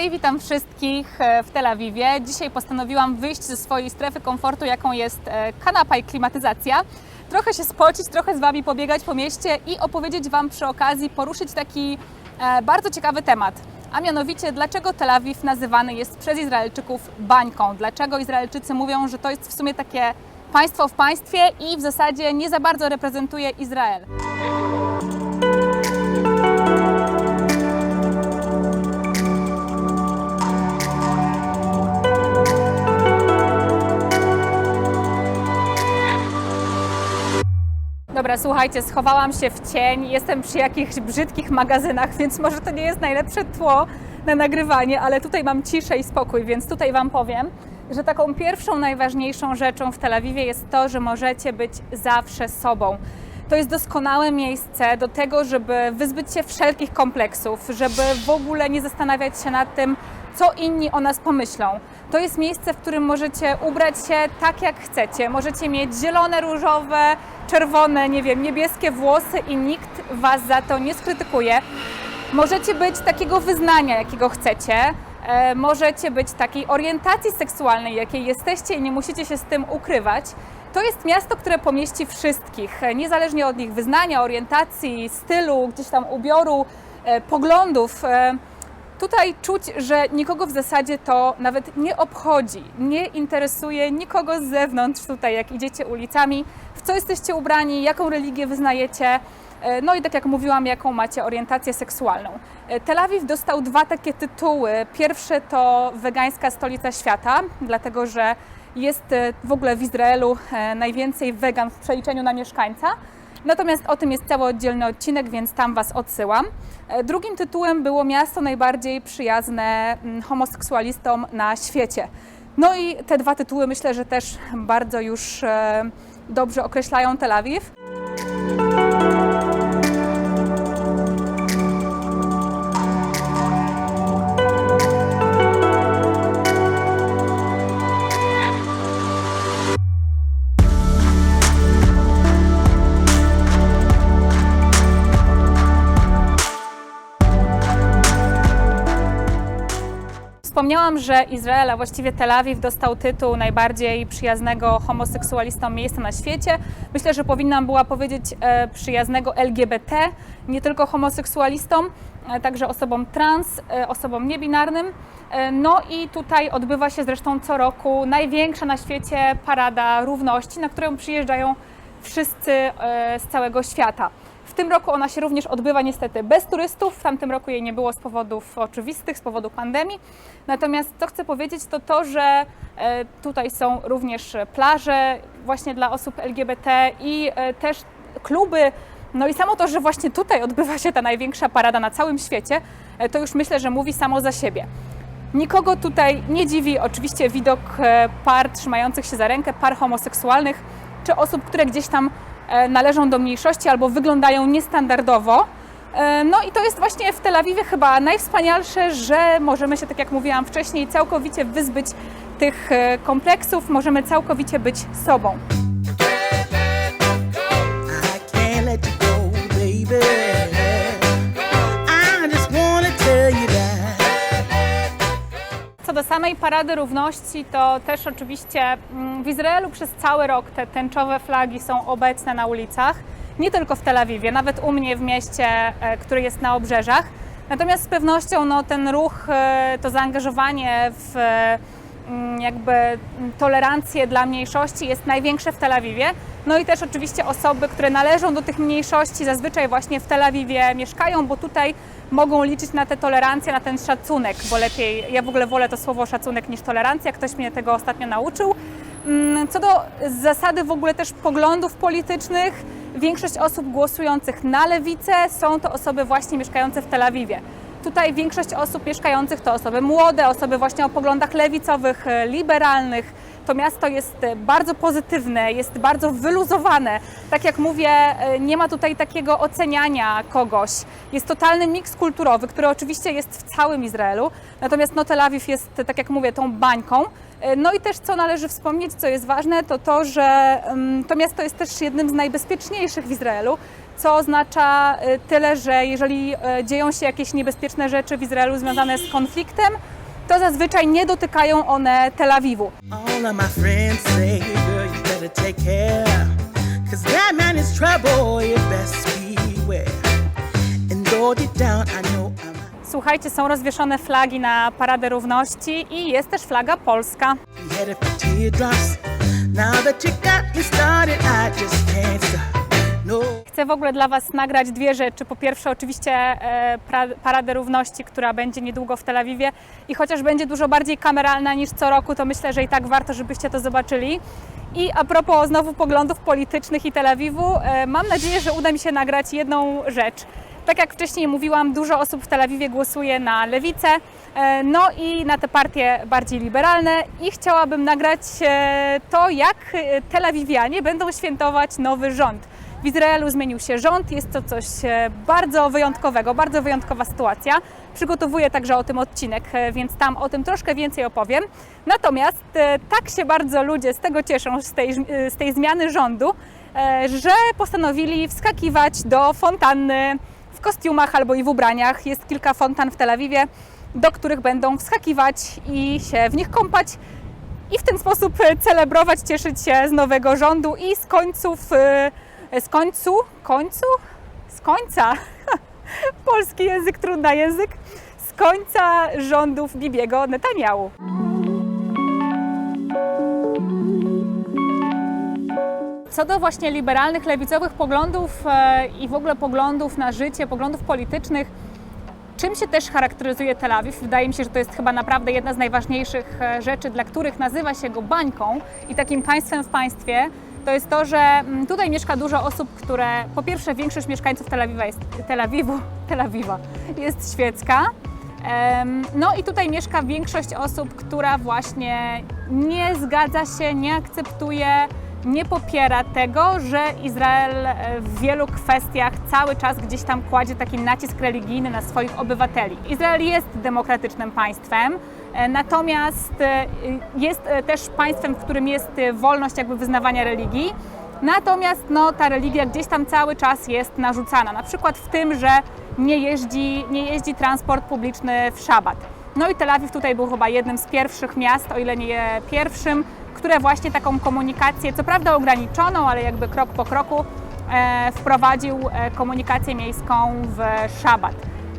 Hej, witam wszystkich w Tel Awiwie. Dzisiaj postanowiłam wyjść ze swojej strefy komfortu, jaką jest kanapa i klimatyzacja. Trochę się spocić, trochę z Wami pobiegać po mieście i opowiedzieć Wam przy okazji, poruszyć taki bardzo ciekawy temat. A mianowicie, dlaczego Tel Awiw nazywany jest przez Izraelczyków bańką? Dlaczego Izraelczycy mówią, że to jest w sumie takie państwo w państwie i w zasadzie nie za bardzo reprezentuje Izrael? Dobra, słuchajcie, schowałam się w cień, jestem przy jakichś brzydkich magazynach, więc może to nie jest najlepsze tło na nagrywanie, ale tutaj mam ciszę i spokój, więc tutaj Wam powiem, że taką pierwszą, najważniejszą rzeczą w Tel Awiwie jest to, że możecie być zawsze sobą. To jest doskonałe miejsce do tego, żeby wyzbyć się wszelkich kompleksów, żeby w ogóle nie zastanawiać się nad tym, co inni o nas pomyślą. To jest miejsce, w którym możecie ubrać się tak, jak chcecie. Możecie mieć zielone, różowe, czerwone, nie wiem, niebieskie włosy i nikt Was za to nie skrytykuje. Możecie być takiego wyznania, jakiego chcecie. Możecie być takiej orientacji seksualnej, jakiej jesteście i nie musicie się z tym ukrywać. To jest miasto, które pomieści wszystkich, niezależnie od ich wyznania, orientacji, stylu, gdzieś tam ubioru, poglądów. Tutaj czuć, że nikogo w zasadzie to nawet nie obchodzi, nie interesuje nikogo z zewnątrz tutaj, jak idziecie ulicami, w co jesteście ubrani, jaką religię wyznajecie, no i tak jak mówiłam, jaką macie orientację seksualną. Tel Awiw dostał dwa takie tytuły. Pierwszy to wegańska stolica świata, dlatego że jest w ogóle w Izraelu najwięcej wegan w przeliczeniu na mieszkańca. Natomiast o tym jest cały oddzielny odcinek, więc tam Was odsyłam. Drugim tytułem było miasto najbardziej przyjazne homoseksualistom na świecie. No i te dwa tytuły myślę, że też bardzo już dobrze określają Tel Awiw. Wspomniałam, że Izrael, a właściwie Tel Awiw dostał tytuł najbardziej przyjaznego homoseksualistom miejsca na świecie. Myślę, że powinnam była powiedzieć przyjaznego LGBT, nie tylko homoseksualistom, także osobom trans, osobom niebinarnym. No i tutaj odbywa się zresztą co roku największa na świecie parada równości, na którą przyjeżdżają wszyscy z całego świata. W tym roku ona się również odbywa niestety bez turystów, w tamtym roku jej nie było z powodów oczywistych, z powodu pandemii. Natomiast co chcę powiedzieć to, że tutaj są również plaże właśnie dla osób LGBT i też kluby. No i samo to, że właśnie tutaj odbywa się ta największa parada na całym świecie, to już myślę, że mówi samo za siebie. Nikogo tutaj nie dziwi oczywiście widok par trzymających się za rękę, par homoseksualnych, czy osób, które gdzieś tam należą do mniejszości albo wyglądają niestandardowo. No i to jest właśnie w Tel Awiwie chyba najwspanialsze, że możemy się, tak jak mówiłam wcześniej, całkowicie wyzbyć tych kompleksów, możemy całkowicie być sobą. Co do samej Parady Równości, to też oczywiście w Izraelu przez cały rok te tęczowe flagi są obecne na ulicach, nie tylko w Tel Awiwie, nawet u mnie w mieście, który jest na obrzeżach. Natomiast z pewnością no, ten ruch, to zaangażowanie w jakby tolerancję dla mniejszości jest największe w Tel Awiwie. No i też oczywiście osoby, które należą do tych mniejszości, zazwyczaj właśnie w Tel Awiwie mieszkają, bo tutaj mogą liczyć na tę tolerancję, na ten szacunek, bo lepiej, ja w ogóle wolę to słowo szacunek niż tolerancja, ktoś mnie tego ostatnio nauczył. Co do zasady w ogóle też poglądów politycznych, większość osób głosujących na lewicę są to osoby właśnie mieszkające w Tel Awiwie. Tutaj większość osób mieszkających to osoby młode, osoby właśnie o poglądach lewicowych, liberalnych. To miasto jest bardzo pozytywne, jest bardzo wyluzowane. Tak jak mówię, nie ma tutaj takiego oceniania kogoś. Jest totalny miks kulturowy, który oczywiście jest w całym Izraelu. Natomiast no, Tel Awiw jest, tak jak mówię, tą bańką. No i też co należy wspomnieć, co jest ważne, to że to miasto jest też jednym z najbezpieczniejszych w Izraelu. Co oznacza tyle, że jeżeli dzieją się jakieś niebezpieczne rzeczy w Izraelu związane z konfliktem, to zazwyczaj nie dotykają one Tel Awiwu. All of my friends say, girl, you better take care, 'cause that man is trouble, you best beware. And though deep down I know I'm Słuchajcie, są rozwieszone flagi na Paradę Równości i jest też flaga polska. headed for teardrops. Now that you got me started, I just can't stop. No. Chcę w ogóle dla Was nagrać dwie rzeczy. Po pierwsze oczywiście Paradę Równości, która będzie niedługo w Tel Awiwie i chociaż będzie dużo bardziej kameralna niż co roku, to myślę, że i tak warto, żebyście to zobaczyli. I a propos znowu poglądów politycznych i Tel Awiwu, mam nadzieję, że uda mi się nagrać jedną rzecz. Tak jak wcześniej mówiłam, dużo osób w Tel Awiwie głosuje na lewicę, no i na te partie bardziej liberalne i chciałabym nagrać to, jak Tel Awiwianie będą świętować nowy rząd. W Izraelu zmienił się rząd, jest to coś bardzo wyjątkowego, bardzo wyjątkowa sytuacja. Przygotowuję także o tym odcinek, więc tam o tym troszkę więcej opowiem. Natomiast tak się bardzo ludzie z tego cieszą, z tej zmiany rządu, że postanowili wskakiwać do fontanny w kostiumach albo i w ubraniach. Jest kilka fontan w Tel Awiwie, do których będą wskakiwać i się w nich kąpać i w ten sposób celebrować, cieszyć się z nowego rządu i z końca, polski język, trudny język, z końca rządów Bibiego Netanjahu. Co do właśnie liberalnych, lewicowych poglądów i w ogóle poglądów na życie, poglądów politycznych, czym się też charakteryzuje Tel Awiw? Wydaje mi się, że to jest chyba naprawdę jedna z najważniejszych rzeczy, dla których nazywa się go bańką i takim państwem w państwie. To jest to, że tutaj mieszka dużo osób, które po pierwsze większość mieszkańców Tel Awiwa jest świecka. No i tutaj mieszka większość osób, która właśnie nie zgadza się, nie akceptuje, nie popiera tego, że Izrael w wielu kwestiach cały czas gdzieś tam kładzie taki nacisk religijny na swoich obywateli. Izrael jest demokratycznym państwem, natomiast jest też państwem, w którym jest wolność jakby wyznawania religii. Natomiast no, ta religia gdzieś tam cały czas jest narzucana, na przykład w tym, że nie jeździ transport publiczny w szabat. No i Tel Awiw tutaj był chyba jednym z pierwszych miast, o ile nie pierwszym, które właśnie taką komunikację, co prawda ograniczoną, ale jakby krok po kroku wprowadził komunikację miejską w szabat.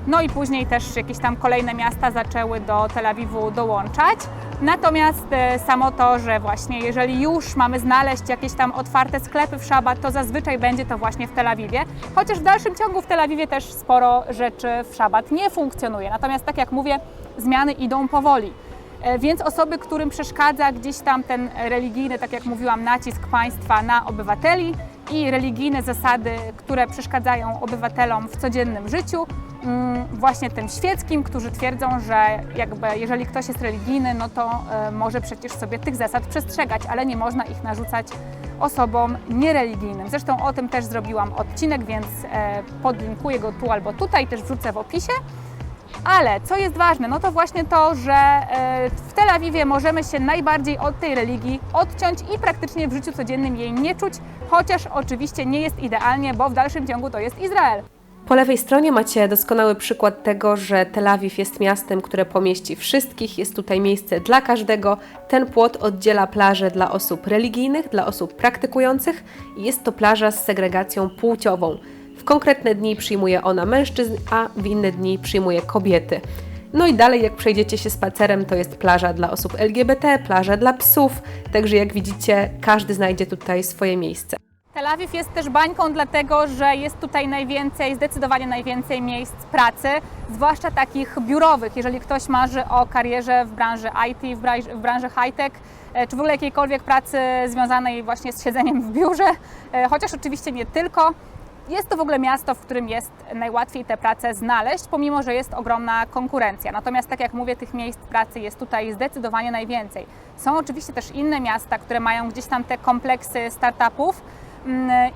No i później też jakieś tam kolejne miasta zaczęły do Tel Awiwu dołączać. Natomiast samo to, że właśnie jeżeli już mamy znaleźć jakieś tam otwarte sklepy w szabat, to zazwyczaj będzie to właśnie w Tel Awiwie. Chociaż w dalszym ciągu w Tel Awiwie też sporo rzeczy w szabat nie funkcjonuje. Natomiast tak jak mówię, zmiany idą powoli. Więc osoby, którym przeszkadza gdzieś tam ten religijny, tak jak mówiłam, nacisk państwa na obywateli i religijne zasady, które przeszkadzają obywatelom w codziennym życiu, właśnie tym świeckim, którzy twierdzą, że jakby jeżeli ktoś jest religijny, no to może przecież sobie tych zasad przestrzegać, ale nie można ich narzucać osobom niereligijnym. Zresztą o tym też zrobiłam odcinek, więc podlinkuję go tu albo tutaj, też wrzucę w opisie. Ale co jest ważne, no to właśnie to, że w Tel Awiwie możemy się najbardziej od tej religii odciąć i praktycznie w życiu codziennym jej nie czuć, chociaż oczywiście nie jest idealnie, bo w dalszym ciągu to jest Izrael. Po lewej stronie macie doskonały przykład tego, że Tel Awiw jest miastem, które pomieści wszystkich, jest tutaj miejsce dla każdego. Ten płot oddziela plaże dla osób religijnych, dla osób praktykujących i jest to plaża z segregacją płciową. W konkretne dni przyjmuje ona mężczyzn, a w inne dni przyjmuje kobiety. No i dalej, jak przejdziecie się spacerem, to jest plaża dla osób LGBT, plaża dla psów, także jak widzicie, każdy znajdzie tutaj swoje miejsce. Tel Awiw jest też bańką dlatego, że jest tutaj zdecydowanie najwięcej miejsc pracy, zwłaszcza takich biurowych. Jeżeli ktoś marzy o karierze w branży IT, w branży high-tech, czy w ogóle jakiejkolwiek pracy związanej właśnie z siedzeniem w biurze, chociaż oczywiście nie tylko, jest to w ogóle miasto, w którym jest najłatwiej tę pracę znaleźć, pomimo że jest ogromna konkurencja. Natomiast tak jak mówię, tych miejsc pracy jest tutaj zdecydowanie najwięcej. Są oczywiście też inne miasta, które mają gdzieś tam te kompleksy startupów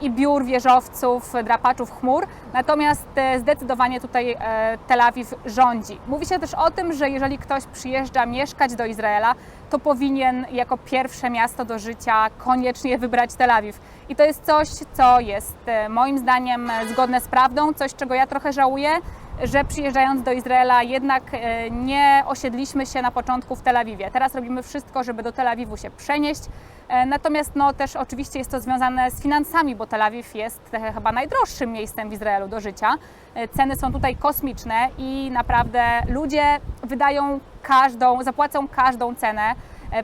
i biur, wieżowców, drapaczów chmur, natomiast zdecydowanie tutaj Tel Awiw rządzi. Mówi się też o tym, że jeżeli ktoś przyjeżdża mieszkać do Izraela, to powinien jako pierwsze miasto do życia koniecznie wybrać Tel Awiw. I to jest coś, co jest moim zdaniem zgodne z prawdą, coś, czego ja trochę żałuję, że przyjeżdżając do Izraela jednak nie osiedliśmy się na początku w Tel Awiwie. Teraz robimy wszystko, żeby do Tel Awiwu się przenieść. Natomiast no, też oczywiście jest to związane z finansami, bo Tel Awiw jest chyba najdroższym miejscem w Izraelu do życia. Ceny są tutaj kosmiczne i naprawdę ludzie zapłacą każdą cenę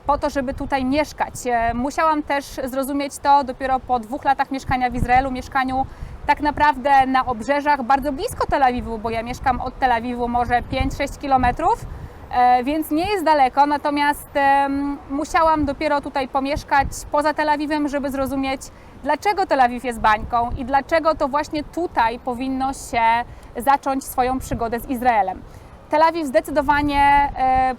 po to, żeby tutaj mieszkać. Musiałam też zrozumieć to dopiero po 2 latach mieszkania w Izraelu, mieszkaniu tak naprawdę na obrzeżach, bardzo blisko Tel Awiwu, bo ja mieszkam od Tel Awiwu może 5-6 kilometrów, więc nie jest daleko, natomiast musiałam dopiero tutaj pomieszkać poza Tel Awiwem, żeby zrozumieć, dlaczego Tel Awiw jest bańką i dlaczego to właśnie tutaj powinno się zacząć swoją przygodę z Izraelem. Tel Awiw zdecydowanie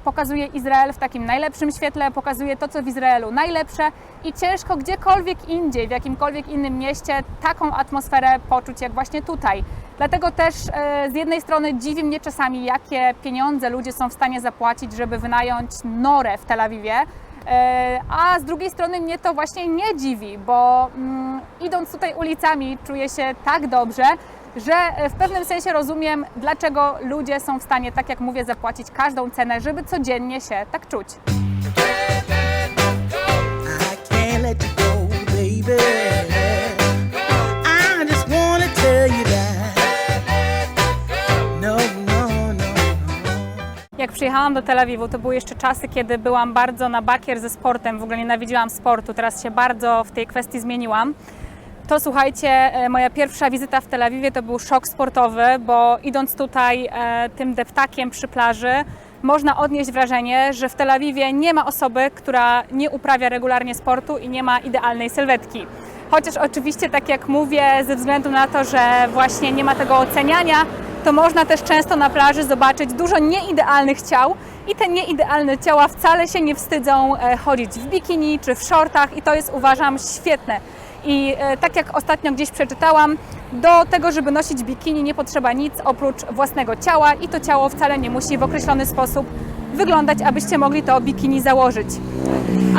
pokazuje Izrael w takim najlepszym świetle, pokazuje to, co w Izraelu najlepsze i ciężko gdziekolwiek indziej, w jakimkolwiek innym mieście taką atmosferę poczuć jak właśnie tutaj. Dlatego też z jednej strony dziwi mnie czasami, jakie pieniądze ludzie są w stanie zapłacić, żeby wynająć norę w Tel Awiwie, a z drugiej strony mnie to właśnie nie dziwi, bo idąc tutaj ulicami czuję się tak dobrze, że w pewnym sensie rozumiem, dlaczego ludzie są w stanie, tak jak mówię, zapłacić każdą cenę, żeby codziennie się tak czuć. I can't let you go, baby. I just wanna tell you that. No, no, no, no. Jak przyjechałam do Tel Awiwu, to były jeszcze czasy, kiedy byłam bardzo na bakier ze sportem, w ogóle nienawidziłam sportu, teraz się bardzo w tej kwestii zmieniłam. To słuchajcie, moja pierwsza wizyta w Tel Awiwie to był szok sportowy, bo idąc tutaj tym deptakiem przy plaży, można odnieść wrażenie, że w Tel Awiwie nie ma osoby, która nie uprawia regularnie sportu i nie ma idealnej sylwetki. Chociaż oczywiście, tak jak mówię, ze względu na to, że właśnie nie ma tego oceniania, to można też często na plaży zobaczyć dużo nieidealnych ciał i te nieidealne ciała wcale się nie wstydzą chodzić w bikini czy w shortach i to jest, uważam, świetne. I tak jak ostatnio gdzieś przeczytałam, do tego, żeby nosić bikini, nie potrzeba nic oprócz własnego ciała i to ciało wcale nie musi w określony sposób wyglądać, abyście mogli to bikini założyć.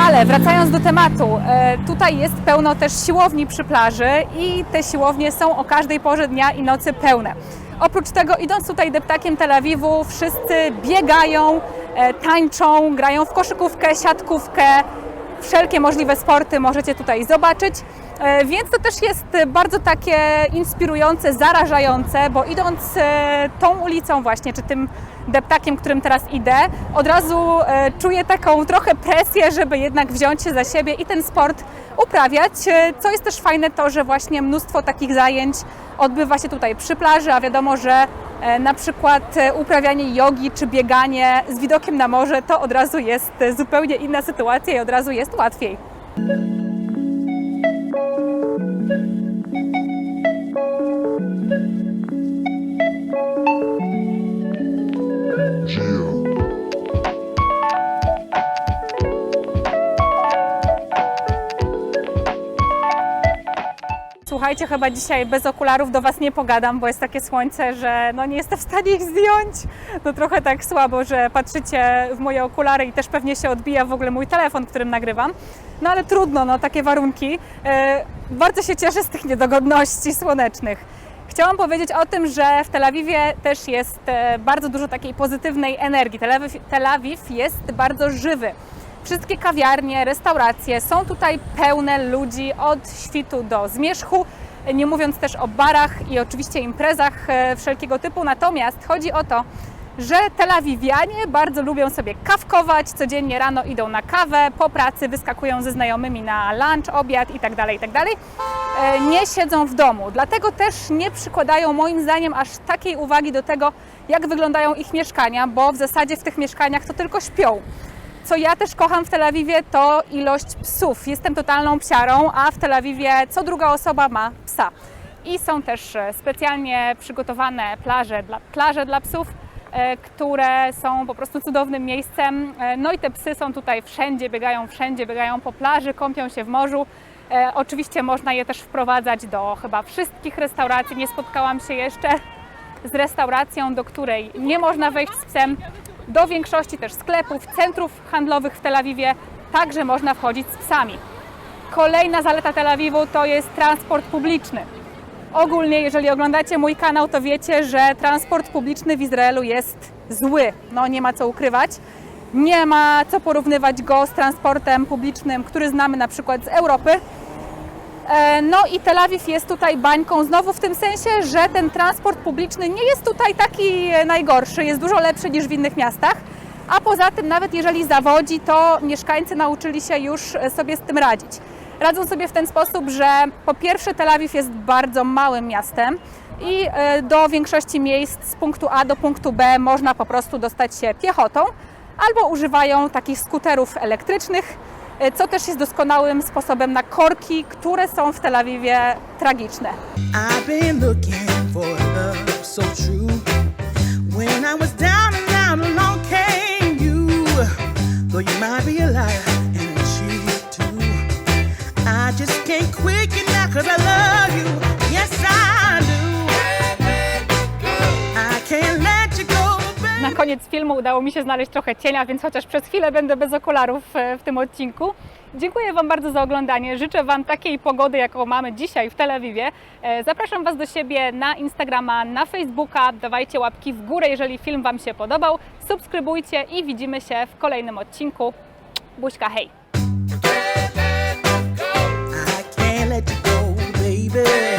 Ale wracając do tematu, tutaj jest pełno też siłowni przy plaży i te siłownie są o każdej porze dnia i nocy pełne. Oprócz tego, idąc tutaj deptakiem Tel Awiwu, wszyscy biegają, tańczą, grają w koszykówkę, siatkówkę, wszelkie możliwe sporty możecie tutaj zobaczyć, więc to też jest bardzo takie inspirujące, zarażające, bo idąc tą ulicą właśnie, czy tym deptakiem, którym teraz idę, od razu czuję taką trochę presję, żeby jednak wziąć się za siebie i ten sport uprawiać, co jest też fajne to, że właśnie mnóstwo takich zajęć odbywa się tutaj przy plaży, a wiadomo, że na przykład uprawianie jogi czy bieganie z widokiem na morze to od razu jest zupełnie inna sytuacja i od razu jest łatwiej. Słuchajcie, chyba dzisiaj bez okularów do Was nie pogadam, bo jest takie słońce, że no nie jestem w stanie ich zdjąć. No trochę tak słabo, że patrzycie w moje okulary i też pewnie się odbija w ogóle mój telefon, którym nagrywam. No ale trudno, no takie warunki. Bardzo się cieszę z tych niedogodności słonecznych. Chciałam powiedzieć o tym, że w Tel Awiwie też jest bardzo dużo takiej pozytywnej energii. Tel Awiw jest bardzo żywy. Wszystkie kawiarnie, restauracje są tutaj pełne ludzi od świtu do zmierzchu, nie mówiąc też o barach i oczywiście imprezach wszelkiego typu. Natomiast chodzi o to, że Tel Awiwianie bardzo lubią sobie kawkować, codziennie rano idą na kawę, po pracy wyskakują ze znajomymi na lunch, obiad itd. Nie siedzą w domu, dlatego też nie przykładają moim zdaniem aż takiej uwagi do tego, jak wyglądają ich mieszkania, bo w zasadzie w tych mieszkaniach to tylko śpią. Co ja też kocham w Tel Awiwie, to ilość psów. Jestem totalną psiarą, a w Tel Awiwie co druga osoba ma psa. I są też specjalnie przygotowane plaże dla psów, które są po prostu cudownym miejscem. No i te psy są tutaj wszędzie biegają po plaży, kąpią się w morzu. Oczywiście można je też wprowadzać do chyba wszystkich restauracji. Nie spotkałam się jeszcze z restauracją, do której nie można wejść z psem. Do większości też sklepów, centrów handlowych w Tel Awiwie także można wchodzić z psami. Kolejna zaleta Tel Awiwu to jest transport publiczny. Ogólnie, jeżeli oglądacie mój kanał, to wiecie, że transport publiczny w Izraelu jest zły. No nie ma co ukrywać. Nie ma co porównywać go z transportem publicznym, który znamy na przykład z Europy. No i Tel Awiw jest tutaj bańką znowu w tym sensie, że ten transport publiczny nie jest tutaj taki najgorszy, jest dużo lepszy niż w innych miastach. A poza tym, nawet jeżeli zawodzi, to mieszkańcy nauczyli się już sobie z tym radzić. Radzą sobie w ten sposób, że po pierwsze Tel Awiw jest bardzo małym miastem i do większości miejsc z punktu A do punktu B można po prostu dostać się piechotą albo używają takich skuterów elektrycznych, co też jest doskonałym sposobem na korki, które są w Tel Awiwie tragiczne. I've been looking for love so true. When I was down and out, along came you. Though you might be a liar and a cheat too. I just can't quit you now 'cause I love you. Yes, I do. I can't let you go, baby. Na koniec filmu udało mi się znaleźć trochę cienia, więc chociaż przez chwilę będę bez okularów w tym odcinku. Dziękuję Wam bardzo za oglądanie. Życzę Wam takiej pogody, jaką mamy dzisiaj w Tel Awiwie. Zapraszam Was do siebie na Instagrama, na Facebooka. Dawajcie łapki w górę, jeżeli film Wam się podobał. Subskrybujcie i widzimy się w kolejnym odcinku. Buźka, hej! I can't let you go, baby.